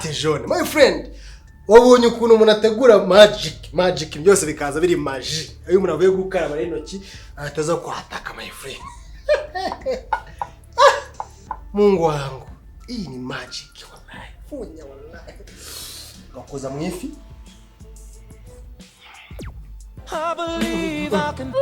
pate jaune my friend. Wabonye ukuntu umuntu ategura magic byose bikaza biri maji. Ayo umuntu avuye gukaraba n'intoki ataza kwataka my friend. Mungu wangu. Hii ni magic wallahi. Funya wallahi. Ngakoza mu ifi. I believe I can.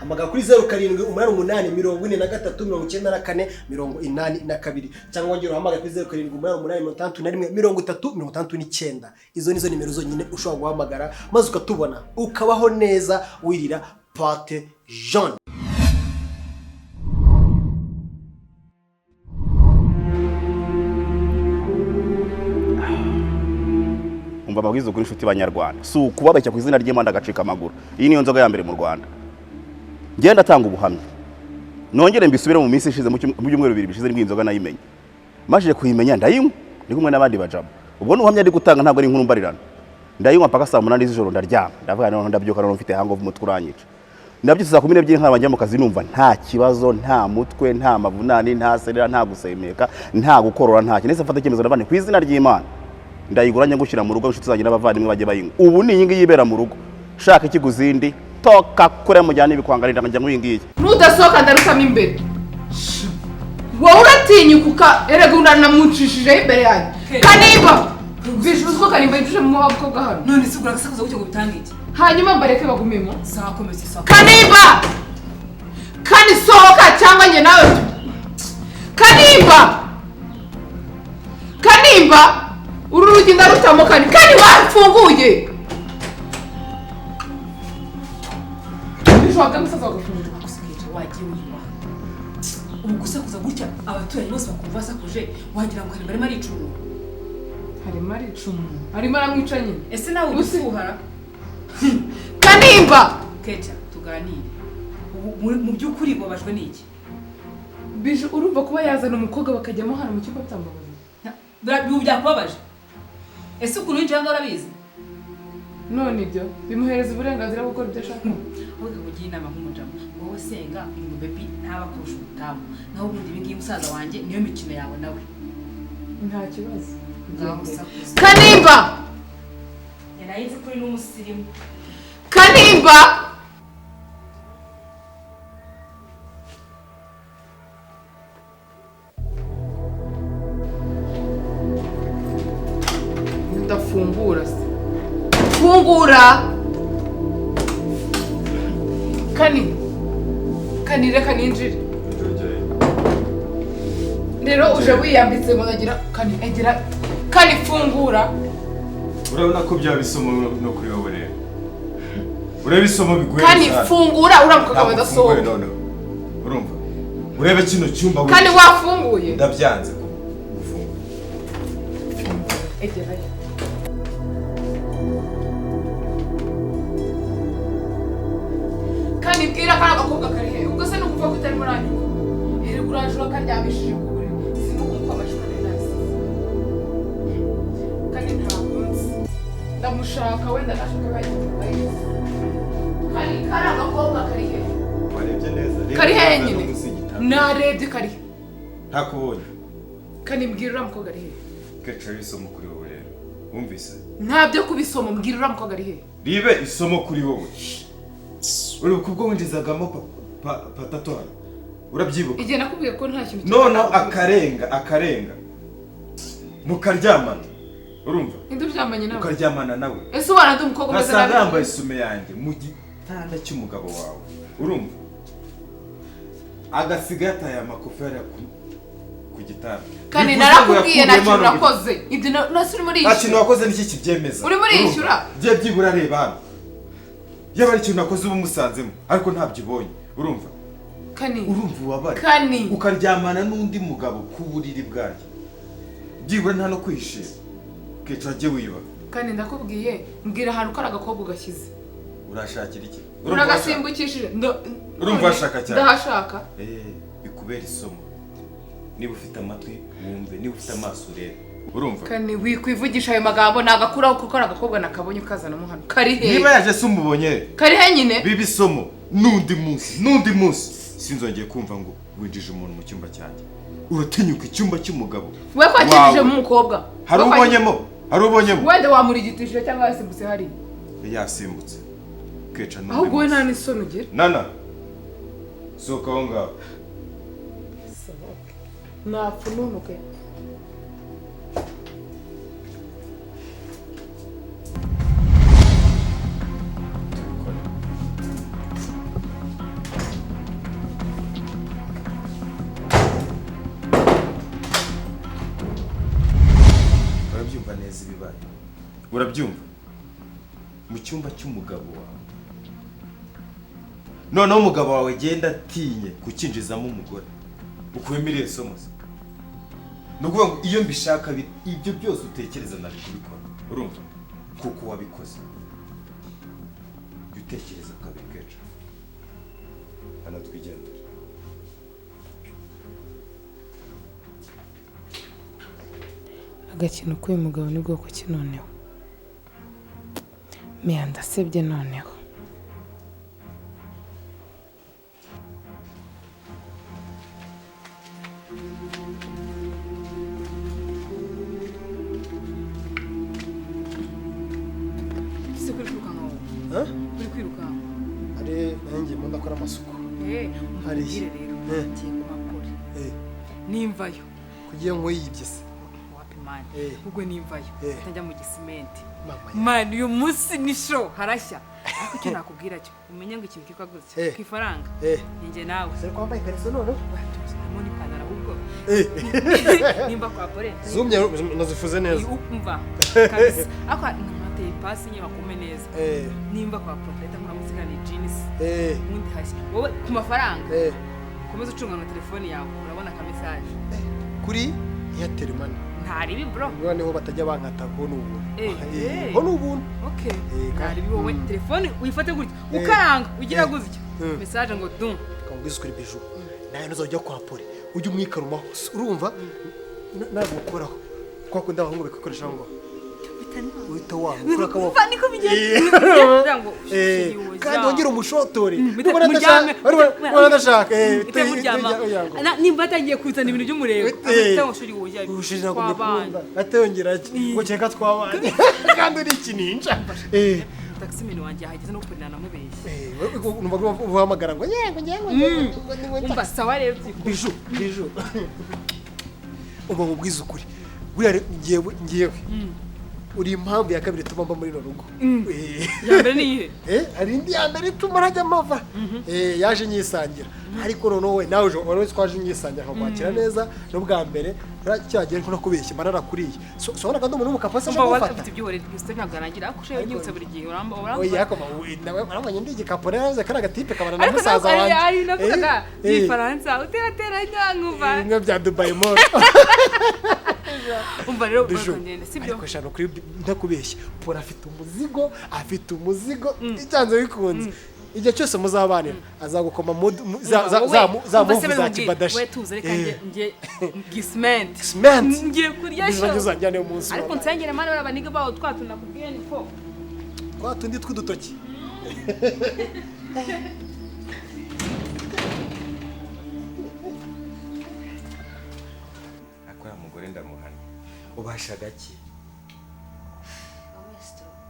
Amaga kuri 0788439482 cyangwa ngiro hamaga kuri 07883339. Izo nizo nimero zonyine ushobora guhamagara maze ukatubona ukabaho neza wirira pate jaune. Umva ababwizo kuri inshuti banyarwanda si ukubabeshya ku izina ry'Imana agacika amaguru. Iyi niyo nzoga ya mbere mu Rwanda. Ngenda atanga ubuhamya nongere mbisubire mu minsi ishize mu byumweru bibiri bishize n'inzoga nayimenye maje kuyimenya ndayinywa ndi kumwe n'abandi bajabo ubwo n'ubuhamya ndi gutanga ntabwo ari inkuru mbarirana ndayinywa mpaka saa 8 z'ijoro ndaryama ndavuga none ndabyuka none mfite hangover umutwe uranyica ndabyutse saa 12 nkaba njya mu kazi numva nta kibazo nta mutwe nta mavunani nta serera nta gusemeka nta gukorora nta kinese mfata icyemezo ndavane ku izina ry'Imana ndayiguranye gushyira mu rugo inshuti zanjye n'abavandimwe bajye bayinywa ubu ni iyi ngiyi yibera mu rugo shaka ikiguzindi toka kure mujyana ibikwangarira njya nkuyingiye nudasohoka ndarukamo imbere wowe uratinyuka erega unanamucishije imbere yanjye Kanimba bijuzwe Kanimba yituje mu maboko hano none sigura gasakuza gutyo gutangira iki hanyuma mbareke bagumemo sawa komeze sawa Kanimba kandi sohoka cyangwa njye nawe Kanimba uru rugi ndarutamo kandi wafunguye Shwaka musaza gufunga gusekije wagiye uyuma ubu gusakuza gutya abaturanyi bose bakumva sakuje wagira ngo Kanimba arimo aricumu harimo aramwica nyine ese nawe ufuhara Kanimba kecha tuganire mu byukuri babajwe niki bije urumva kuba yazana umukobwa bakajyamo hano mu cyumba cy'ambabazi byakubabaje ese ukuntu njanga urabizi none ibyo bimuhereza uburenganzira bwo gukora ibyo ashaka ahubwo mugiye inama nk'umujama wowe senga ngo baby ntaba kurusha ubutamu naho ubundi ibingiye musaza wanjye niyo mikino yawe nawe nta kibazo Kanimba yarayize kuri n'umusirimu Kanimba ndafungura fungura Kanire kaninjire rero uje wiyambitse ngo nagira Kani fungura urabona ko byabisomo no kuri wowe rero urabisomo biguye Kani fungura uramuka badasohoka urumva urebe kino cyumba Kani wafunguye ndabyanze gufunga egera Kani bwira kana gakobwa kari he ubwo se no kuva kutari muranyu ere kurajura karyamishije ku buriri sinukumva amashuri nasi Kani ntakunze ndamushaka wenda nashaka bayiye Kani kana gakobwa kari he warebye neza kari he nyine narebye kari he ntakubonye Kani mbwira uramukobwa ari he kecha bisomo kuri wowe rero wumvise ntabyo kubisoma mbwira uramukobwa ari he ribe isomo kuri wowe uri kubwo winjizagamo patatora urabyibuka igihe nakubwiye ko nta kintu none akarenga mukaryamana urumva nduryamanye nawe ukaryamana nawe ese wana ndi umukobwa meze nabi yambaye isume yanjye mu gitanda cy'umugabo wawe urumva agasiga yataye amakofera ku gitanda Kani narakubwiye nta kintu nakoze ibyo nasi uri muri nta kintu wakoze n'iki kibyemeza uri muri yishyura giye byibura reba hano yaba ari ikintu nakoze ubu musanzemo ariko ntabyo ubonye urumva Kani urumva ubabare Kani ukaryamana n'undi mugabo ku buriri bwanjye byibura nta no kwishima keca ajye wiba Kani ndakubwiye mbwira ahantu ko ari agakobwa ugashyize urashakira iki uragasimbukishije urumva ashaka cyane ndahashaka bikubera isomo niba ufite amatwi wumve niba ufite amaso urebe urumva Kani wikwivugisha ayo magambo nagakuraho kuko ari agakobwa nakabonye ukazana mu hano kari he niba yaje se umubonye kari he nyine biba isomo n'undi munsi sinzongeye kumva ngo winjije umuntu mu cyumba cyanjye uratinyuka icyumba cy'umugabo we kwakijijemo umukobwa hari ubonyemo wenda wamurigitishije cyangwa yasimbutse hariya yasimbutse keca none ahubwo we nta n'isoni ugira nana sohoka aho ngaho napfununuke urabyumva neza ibibaye urabyumva mu cyumba cy'umugabo wawe noneho umugabo wawe genda atinye kukinjizamo umugore ukuyemo iriya somo se ni ukuvuga ngo iyo mbishaka ibyo byose utekereza nari kubikora urumva kuko wabikoze jya utekereza kabiri kenshi hano twigendere agakino k'uyu mugabo ni bwoko ki noneho meya ndasebye noneho ese kuri kwirukanka wowe kuri kwirukanka ari nanjye mbona akora amasuku umubwire rero ngiye kuhakora nimvayo kugiye nk'uyibye se wapimani ubwo nimvayo ntajya mu gisimenti mama mani uyu munsi ni show harashya ariko icyo nakubwira cyo umenye ngo ikintu kitwa gutya ku ifaranga ninjye nawe se kwambaye ikariso none harimo n'ipantaro ahubwo nimba kwa pore zumye nazifuze neza umva kabisa ako nateye pasi nye bakume neza nimba kwa pore leta nkuramusigana ni jeans ubundi hashya wowe ku mafaranga komeza ucunga na telefone yawe urabona ka message kuri Airtel Money ntaribi bro noneho batajya bankata ngo n'ubuntu ngo n'ubuntu okay ntaribi wowe telefone uyifate gutya ukaranga ugira gutya message ngo dum kamubwiza kuri biju nayo nuzajya kwa pole ujye umwikaruma urumva nagukoraho kwa kundi abahungu bikoresha ngo uhita wamukura akaboko niko bigenda ngo kandi wongera umushotore ubona ndashaka nimba atangiye kuzana ibintu by'umurego cyangwa shuri wowe ushirira kugikunda atongera ngo cyeka twabanye kandi uri ikininja taximeni wanjye ahageze no kurina namubeshye numva uhamagara ngo yego umva sawa rero biju uba mubwiza ukuri buriya ngiyewe uri impamvu ya kabiri tuma mba muri no rugo ya mbere ni ihe hari indi ya mbere ituma arajya amava yaje nyisangira ariko noneho we nawe wari twaje nyisangira nkakwakira neza n'ubwa mbere cyagiye ko nakubeshye mara nakuriye sobona kandi umuntu w'umukapasa ashaka gufata ufite ibyihore byose ntagarangira ako she yibutse buri gihe uramba oya yakoma nawe arabanye ndi igikapo naze kana gatipe kabana na musaza wanjye ari navuga ni Faransa uterateranya nkuva bimwe bya Dubai Mall umva rero bakongenda sibyo ariko shano kuri ndakubeshya pora afite umuzigo icyanze bikunze igihe cyose muzabanira azagukoma za muvu za kibadashi we tuze reka nge gisment ngiye kurya sho bizajyane umunsi ariko nsengere mane barabaniga bawo twatunda kubwiye ni fo twatundi twudutoki akora mugore ndamuhana ubasha gake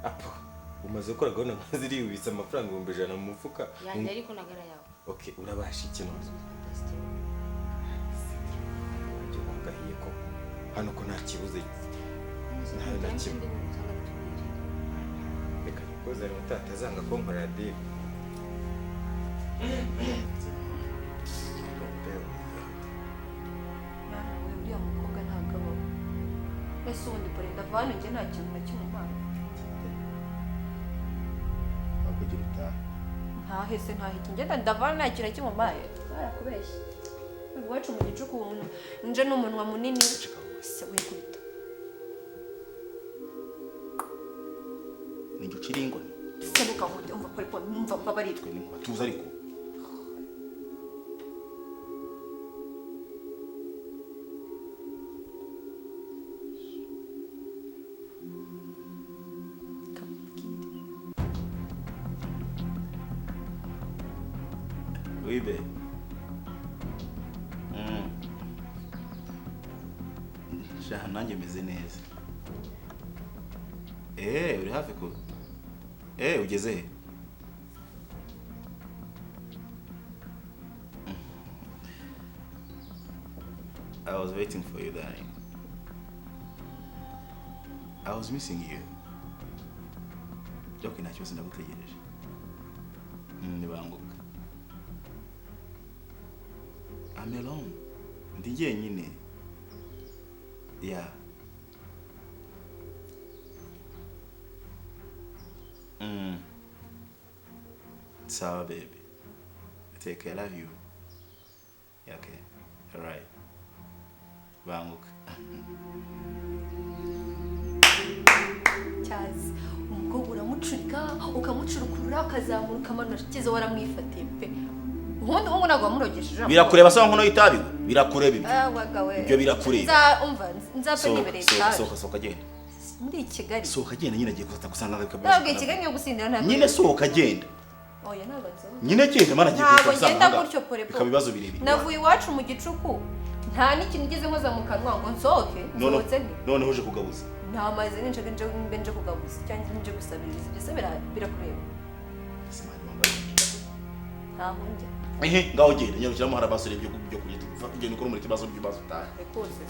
apo umaze gukora gahunda nkaziri ubitsa amafaranga 100 mu mufuka yanjye ariko nagara yawe okay urabasha ikintu byo wangahiye ko hano ko nta kibuze ntayo na kimwe reka nikoze ari utatazanga ko nkora deal uriya mukobwa ntabwo abaho ese ubundi pore ndavana njye nta kintu na kimwe mpano kugira utaha ntahese ntahite ngenda ndavana nta kintu na kimwe mbaye barakubeshye iwacu mu gicuku umuntu nje n'umunwa munini se wikubita ni gucira ingoni se ntukahunge umva pore umva babaritwe tuza ariko Wibe. shaha nanjye meze neza. Uri hafi ko? Ugeze he? I was waiting for you, darling. I was missing you. Okay, nta kibazo ndagutegereje. Nibanguka. I'm alone. Ndi jyenyine. Yeah. Sawa baby. Take care, I love you. Yeah, okay. Alright. Banguka. cyazi umukobwa uramucurika ukamucurukurura ukazamura ukamanura kiza waramwifatiye pe ubundi ubu ntabwo wamurogesheje birakureba sawa nkono yitabi birakureba ibyo wagawe ibyo birakureba umva nzapfa nibereye cyane sohoka genda muri Kigali sohoka genda nyine agiye kuzata gusanga ntabwo Kigali niyo gusindira ntabwo nyine sohoka genda oya ntabwo nsohoka nyine genda mana agiye ntabwo ngenda gutyo pore pore bibazo birebe navuye iwacu mu gicuku nta n'ikintu ngeze nkoza mu kanwa ngo nsohoke nsohotse none uje kugabuza nta mazi nje kugabuza cyangwa nje gusabiriza byose birakureba ntaho njya ngaho genda nyarukiramo hari abasore byo kurya kugenda ukora muri kibazo by'ubazo utahe rwose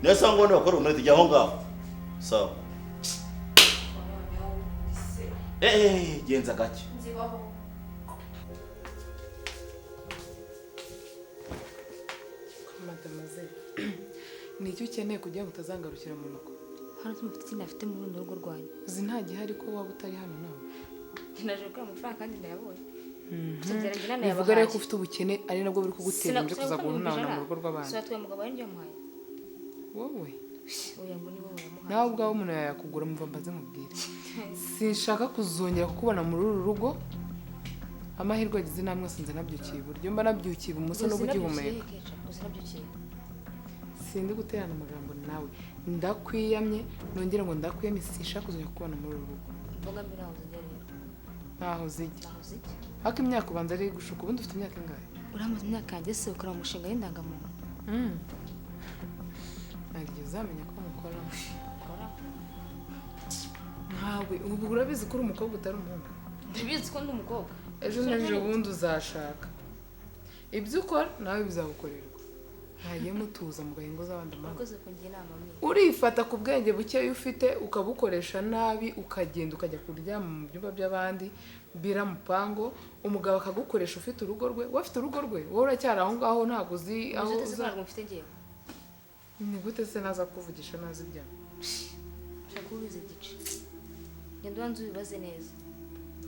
nesa ngo ne bakora umuntu tujya aho ngaho sawa genza gake nzibaho Mademoiselle ni icyo ukeneye kugira ngo utazangarukira mu rugo hano tumufite ikintu afite muri runo rugo rwanyu uzi nta gihari ko waba utari hano nawe naje gukora amafaranga kandi ndayabonye bivuga rero ko ufite ubukene ari nabwo buri kugutera imbere kuza guhunana mu rugo rw'abandi tuba umugabo ari njye muhaye wowe oya ngo ni wowe yamuhaye nawe ubwawe umuntu yakugura mva mbaze nkubwire sinshaka kuzongera kukubona muri uru rugo amahirwe agize namwe sinzi nabyukiye iburyo mba nabyukiye ibumoso no kugihumeka sindi guterana amagambo nawe ndakwiyamye nongera ngo ndakwiyamye sinshaka kuzongera kukubona muri uru rugo mvuga mbere aho zijya rero ntaho zijya ariko imyaka ubanza ari gushuka ubundi ufite imyaka ingahe uramaze imyaka yanjye se ukora umushinga w'indangamuntu ntabwo uzamenya ko mukora ntawe ubu urabizi ko uri umukobwa utari umuhungu ndabizi ko ndi umukobwa ejo n'ejo bundi uzashaka ibyo ukora nawe bizagukorerwa ntagiye mutuza mu gahingo z'abandi urakoze kungira inama mwe urifata ku bwenge bukeya ufite ukabukoresha nabi ukagenda ukajya kuryama mu byumba by'abandi biramupango umugabo akagukoresha ufite urugo rwe wowe ufite urugo rwe wowe uracyari aho ngaho ntabwo uzi aho ni gute se naza kuvugisha nazi ibyawe ushaka ubizi igice ngenda ubanza ubibaze neza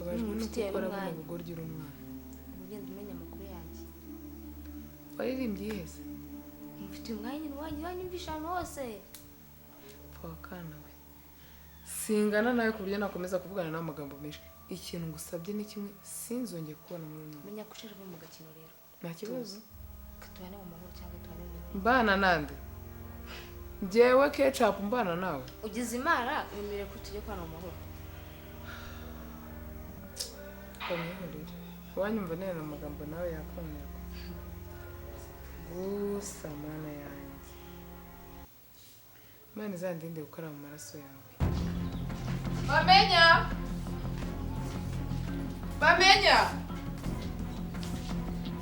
abajwe no gukora buno bugoryi uri umwana ugenda umenya amakuru yanjye waririmbye iheze mfite umwanya wanyumvisha ahantu hose pakana we singana nawe ku buryo nakomeza kuvugana nawe amagambo menshi ikintu ngusabye ni kimwe sinzongeye kubona muri uyu menya ko ushaka mu gakino rero nta kibazo katubane mu mahoro cyangwa tubane mu mbana nande njyewe ketchup mbana nawe ugize imana wemere ko tujye kubana mu mahoro kamihurire wanyumva neza amagambo nawe yakomerwa gusa mana yanjye Imana izandinde gukora mu maraso yawe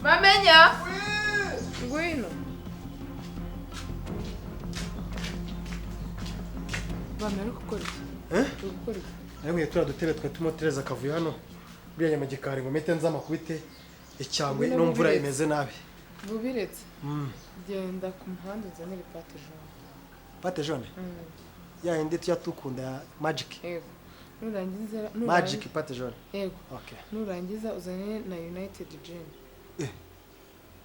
bamenya ngwino bamenya gukora iki gukora iki ariko turiya dutebe twe tumotereza akavuyo hano buriya nyamagikari ngo mete nzamakubite icyangwe n'imvura imeze nabi bubiretse genda ku muhanda uzanire pate jaune pate jaune ya indi tuya tukunda ya magic yego nurangiza magic pate jaune yego okay nurangiza uzanire na united gin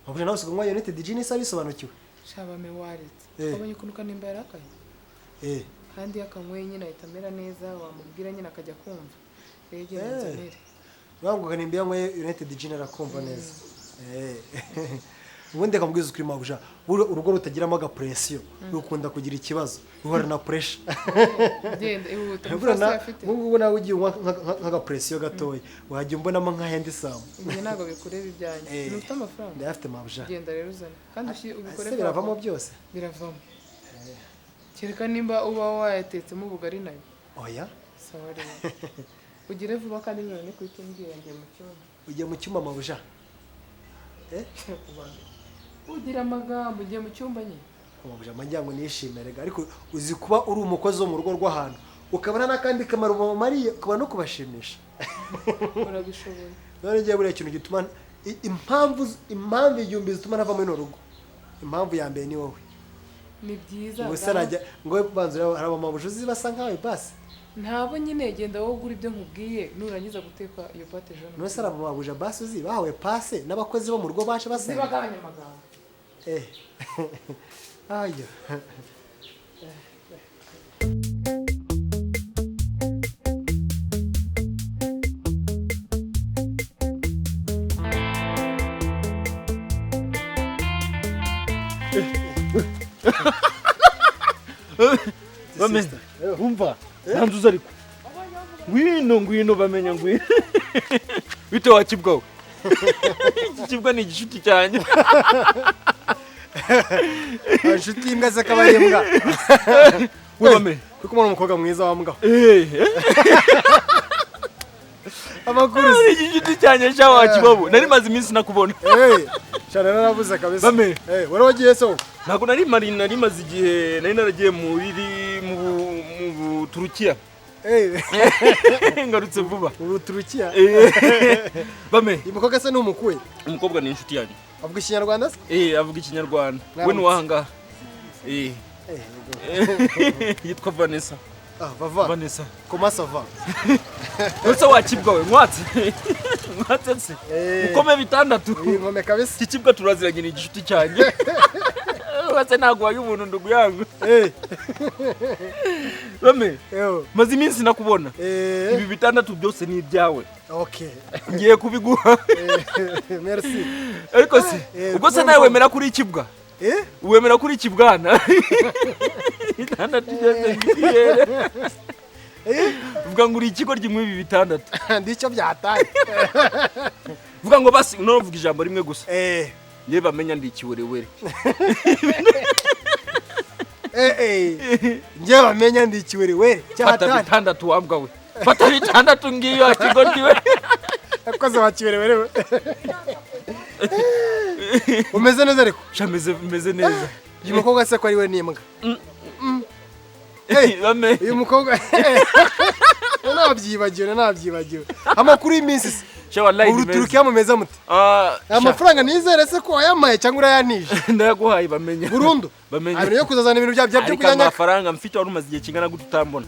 Mubona nawe usigo ngwa united gin isa bisobanukiwe shabame waretse abonye kunuka nimba yarakaye kandi yakanyweye nyine ahita amera neza wamubwira nyine akajya kumva rege nzanire wanguka nimba yanywe united gin arakumva neza ubundi akamubwiza ukuri mabuja urugo rutagiramo agapresiyo rukunda kugira ikibazo ruhora na pressure genda ihuta mufasi afite ubu nawe ugiye nk'agapresiyo gatoya wajya umbonamo nka hendi samu njye ntabwo bikureba ibyanjye ufite amafaranga ndayafite mabuja genda rero uzane kandi ubikore biravamo byose biravamo kereka nimba uba wayatetsemo ubugari nayo oya sawa rero ugire vuba kandi none kuhita umbwira njye mu cyumba ugiye mu cyumba mabuja ugira amagambo ugiye mu cyumba nyine mabuja amajya ngo nishimire ariko uzi kuba uri umukozi wo mu rugo rw'ahantu ukabona n'akandi kamaro bamariye ukaba no kubashimisha urabishoboye none ngiye buriya kintu gituma impamvu igihumbi zituma nava muri rugo impamvu ya mbere ni wowe ni byiza gusa najya ngo banzura hari abamabuja basa nkawe basi ntabo nyine genda wowe ugura ibyo nkubwiye nurangiza guteka iyo pate jone none se abamabuja basi uzi bahawe pase n'abakozi bo mu rugo baje basanga zibagabanya amagambo ayo bamenya umva ntanzuza ariko ngwino bamenya ngwino bite wakibwawe iki kibwa ni igishuti cyanjye inshuti y'imbwa se akaba ari imbwa wame kuko umuntu umukobwa mwiza wa mbwa amakuru ni igishuti cyanjye cya wakibabo nari maze iminsi nakubona cyane narabuze kabisa bame wari wagiye so ntabwo nari maze igihe nari naragiye mu Turukiya ngarutse vuba Turukiya bame umukobwa se ni umukuwe umukobwa ni inshuti yanjye avuga ikinyarwanda se avuga ikinyarwanda we ni uwahangaha yitwa Vanessa Vanessa comment ça va Ese wakibwawe mwatse se ukome bitandatu nkome kabisa iki kibwa turaziranye ni igishuti cyanjye wase ntago wayo umuntu ndugu yangu bame maze iminsi nakubona ibi bitandatu byose ni ibyawe okay ngiye kubiguha merci ariko se ubwo se nawe wemera kuri ikibwa wemera kuri ikibwana bitandatu byose ngiye vuga ngo uri ikigo ryimwe ibi bitandatu ndicyo byataye vuga ngo basi unovuga ijambo rimwe gusa ye bamenya ndi ikiwerewere nje bamenya ndi ikiwerewere fata bitandatu wambwa we fata bitandatu ngiyo akigo ndiwe akoze wakiwerewere umeze neza ariko meze neza uyu mukobwa se ko ari we n'imbwa bame uyu mukobwa nabyibagiwe amakuru y'iminsi se ubu Turukiya mumeze mute amafaranga nizere se ko wayamaye cyangwa urayanije ndayaguhaye bamenya burundu bamenya yo kuzazana ibintu byo kunyanya amafaranga mfite wari umaze igihe kingana gute utambona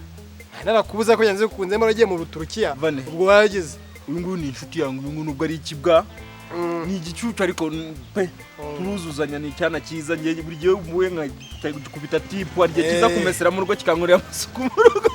narakubuza ko yanze kukunzemo uragiye mu Turukiya ubwo wayagize uyu nguyu ni inshuti yangu uyu nguyu nubwo ari ikibwa ni igicucu ariko pe turuzuzanya ni icyana cyiza ngiye buri gihe umuwe nkakubita tipu ari gihe cyiza kumesera mu rugo kikankorera amasuku mu rugo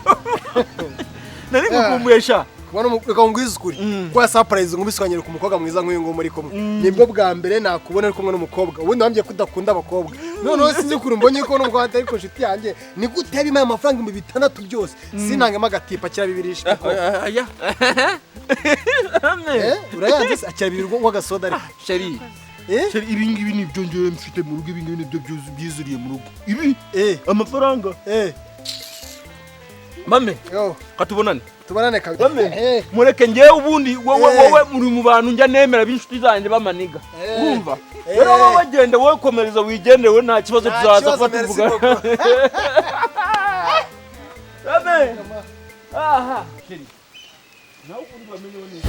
nari mukumbesha kubona ngwiza ukuri kwa surprise ngubiswanyira ku mukobwa mwiza nk'uyu nguyu muri kumwe nibwo bwa mbere nakubona ari kumwe n'umukobwa ubundi wambye kudakunda abakobwa noneho sinzi kuri mbonye ko n'umukobwa atari ko inshuti yanjye ni gute yabimaye amafaranga mu bitandatu byose sinangemo agatipa kira bibirisha aya urayanze se akira bibiri w'agasoda ariko sheri ibi ngibi ni ibyo ngewe mfite mu rugo ibi ngibi ni byo byizuriye mu rugo ibi amafaranga mame katubonane kabisa mureke ngewe ubundi wowe muri mu bantu njya nemera b'inshuti zanjye bamaniga urumva rero wowe gende wowe komereza wigendere we nta kibazo tuzaza kuba tuvuga mame aha sheri nawe ubundi bamenye we neza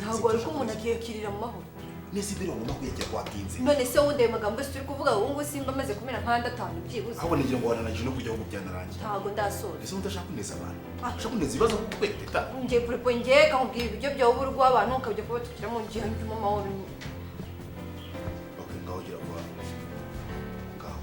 ntabwo ari ko umuntu akiyakirira mu mahoro nese mbere wabona ko yagiye kwatinze none se wundi ayo magambo yose turi kuvuga ubu ngubu simba amaze kumera nk'andatanu byibuze ahubwo nagira ngo wananagije no kujya aho byanarangiye ntabwo ndasoza ese udashaka kuneza abantu ushaka kuneza ibibazo kuko kweteta ngiye kurepo ngiye kamubwira ibiryo byawe uba urwa abantu ukabyo kuba tukiramo ngiye njyuma amahoro ngaho gira vuba ngaho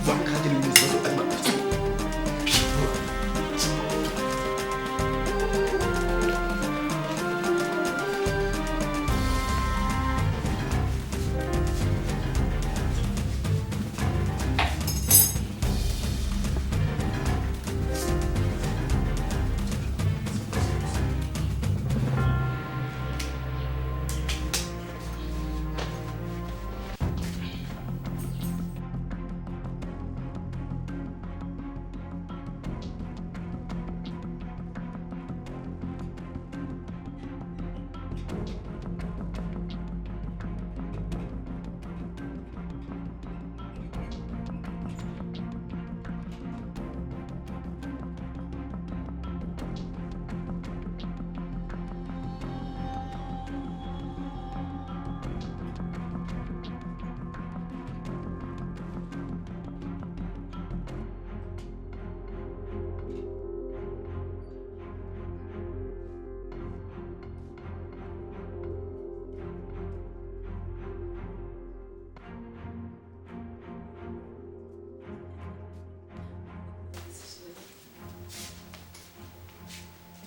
Vakagira ibibazo arimo.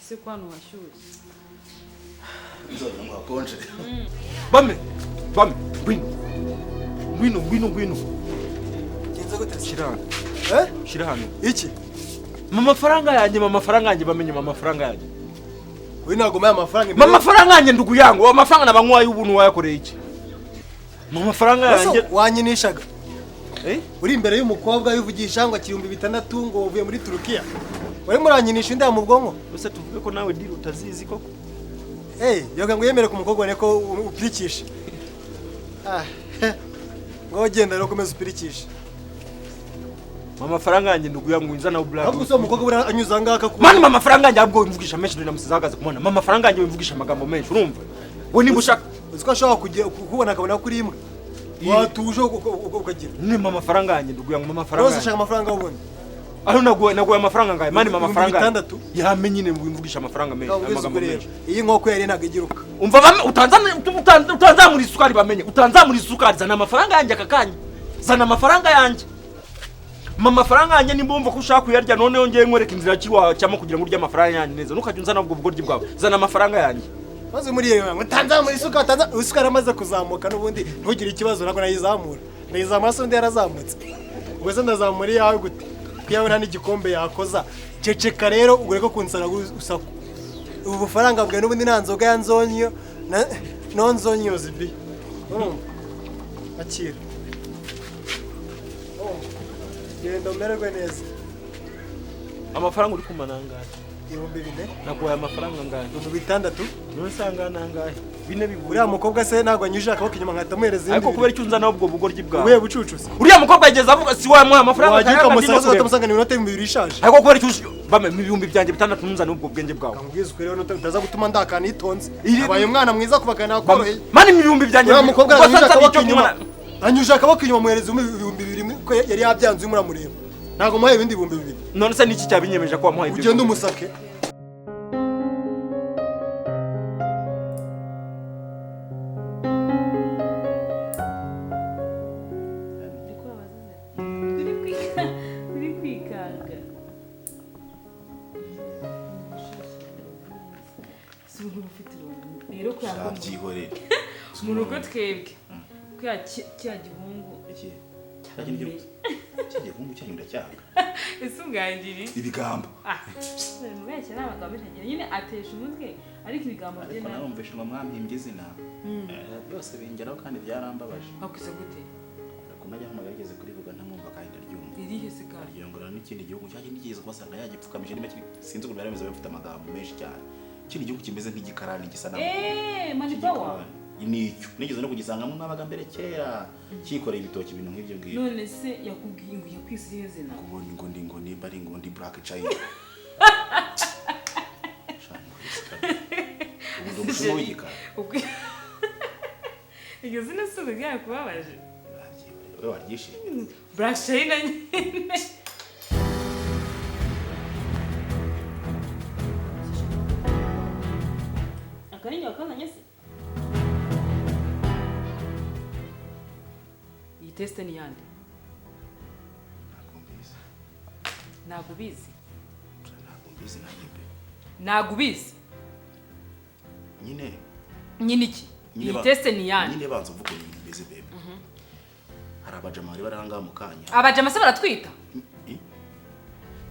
ese ko hano hashyushye Nzoga ngo hakonje. Bame ngwino Genza gute? shira hano Eh? shira hano Iki? mama faranga yanjye bamenye mama faranga yanjye We ntago maye amafaranga. mama faranga yanjye ndugu yangu amafaranga nabanywa y'ubuntu wayakoreye iki mama faranga yanjye wanyinishaga. eh Uri imbere y'umukobwa wivugisha ngo akirumbi bitandatu ngo uvuye muri Turukiya. Wari muranyinisha inda mu bwonko? bose tuvuge ko nawe diri utazizi koko Yoga ngo yemere ku mukobwa neko upirikisha. Ngo genda no komeza upirikisha. mama faranga yanjye ndugu yangu inzana ublack Ahubwo so umukobwa bura anyuza ngaka ku. mani mama faranga yanjye abwo imvugisha menshi ndina musizagaze kumona mama faranga yanjye imvugisha amagambo menshi urumva we niba ushaka Uziko ashaka kubona akabona kuri imwe. Watuje ukagira. ni mama faranga yanjye ndugu yangu mama faranga Rose ashaka amafaranga ubundi. aho naguye amafaranga ngaye mani mama faranga bitandatu. yamenye nyine imvugisha amafaranga menshi amagambo menshi Iyi nkoko yari ntagiruka. umva utanzamura isukari bamenye utanzamura isukari zana amafaranga yanjye akakanya zana amafaranga yanjye mama faranga yanjye nimba wumva ko ushaka kuyarya none yongeye nkwereka inzira cyamo kugira ngo urye amafaranga yanjye neza ntukajya unzana ubwo bugoryi bwawe zana amafaranga yanjye Maze muri yewe ngo tanzamura isukari amaze kuzamuka n'ubundi ntugire ikibazo nako nayizamura. Nayizamura so ndi yarazamutse. Ubwo se ndazamura yawe gute? Kuyawe nta n'igikombe yakoza. Ceceka rero ugureko kunsana usaku. Ubu bufaranga bwawe n'ubundi nta nzoga ya nzonyo no nzonyo zibi. Akira. Genda umererwe neza. amafaranga uri kumana angahe Ibihumbi 4 naguye amafaranga angahe ibihumbi 6 none sanga nangahe bine biburi uriya mukobwa se ntabwo anyuje akaboko inyuma nkatamuhereza ariko kubera icyo unzana ubwo bugoryi bwawe ubuye bucucuze uriya mukobwa yageze avuga si wamuha amafaranga wagika musaza utamusanga ni minota 2 ishaje ariko kubera icyo bame ibihumbi byanjye 6 nunzana ubwo bwenge bwawe ngubwiza ukuri rero utaza gutuma ndakana itonze abaye umwana mwiza kubakana akoroheye mani ibihumbi byanjye uriya mukobwa anyuje akaboko inyuma muhereza ibihumbi 2 ko yari yabyanze umuramureba ntabwo muhaye ibindi ibihumbi 2 none se niki cyabinyemeje ko wamuhaye ibyo ugenda umusake byihorere mu rugo twebwe kya gihungu iki cyagihungu cyanyura cyanga ese ungangiri ibigambo mubeshya n'amagambo itagira nyine atesha umutwe ariko ibigambo bye ariko narumvishe ngo mwampimbye izina byose bingeraho kandi byarambabaje bakuze gute ariko najya nkumva yageze kurivuga ntamwumva kandi ndaryumva irihe se kandi yongora n'ikindi gihugu cyangwa nigeze kubasanga yagipfukamije n'imwe sinzi ukuntu bari bameze bafite amagambo menshi cyane ikindi gihugu kimeze nk'igikarani gisa na manipawa nicyo nigeze no kugisangamo mwabaga mbere kera cyikoreye ibitoki ibintu nk'ibyo ngibyo none se yakubwiye ngo yakwise iyo zina kubona ngo nimba ari ngo ndi black china ubu umushumo w'igikara iryo zina si ubwira kubabaje wowe waryishimiye black china nyine akarinya wakazanye se iyi teste ni yande ntabwo ubizi ntabwo mbizi nanjye pe ntabwo ubizi nyine iki iyi teste ni yani nyine banza uvuga ibintu bize bebe hari abajama bari baranga mu kanya abajama se baratwita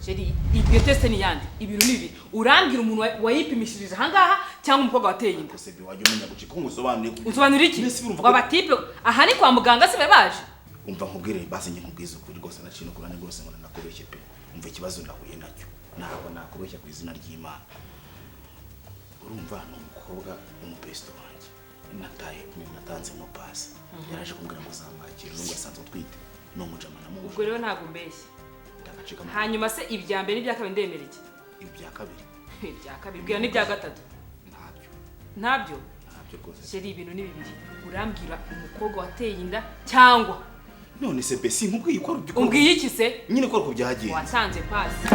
Sheri iyo teste ni yandi ibintu nibi urambira umuntu wayipimishirije ahangaha cyangwa umukobwa wateye inda se bi wajye umenya gucika ngusobanure usobanura iki wabatipe aha ni kwa muganga se baje umva nkubwire basi njye nkubwiza ukuri rwose nacino kurane rwose ngo nakubeshye pe umva ikibazo nahuye nacyo ntabwo nakubeshya ku izina ry'Imana urumva no umukobwa umubesto wanjye natanze mu pasi yaraje kumbwira ngo zamwakira nubwo asanzwe twite no mujamana mu ubwo rero ntabwo mbeshye hanyuma se ibya mbere n'ibya kabiri ndemera iki ibya kabiri bwira n'ibya gatatu ntabyo rwose Sheri ibintu ni bibiri urambwira umukobwa wateye inda cyangwa none se besi nkubwiye ko umbwiye iki se nyine ko byagiye watanze pasi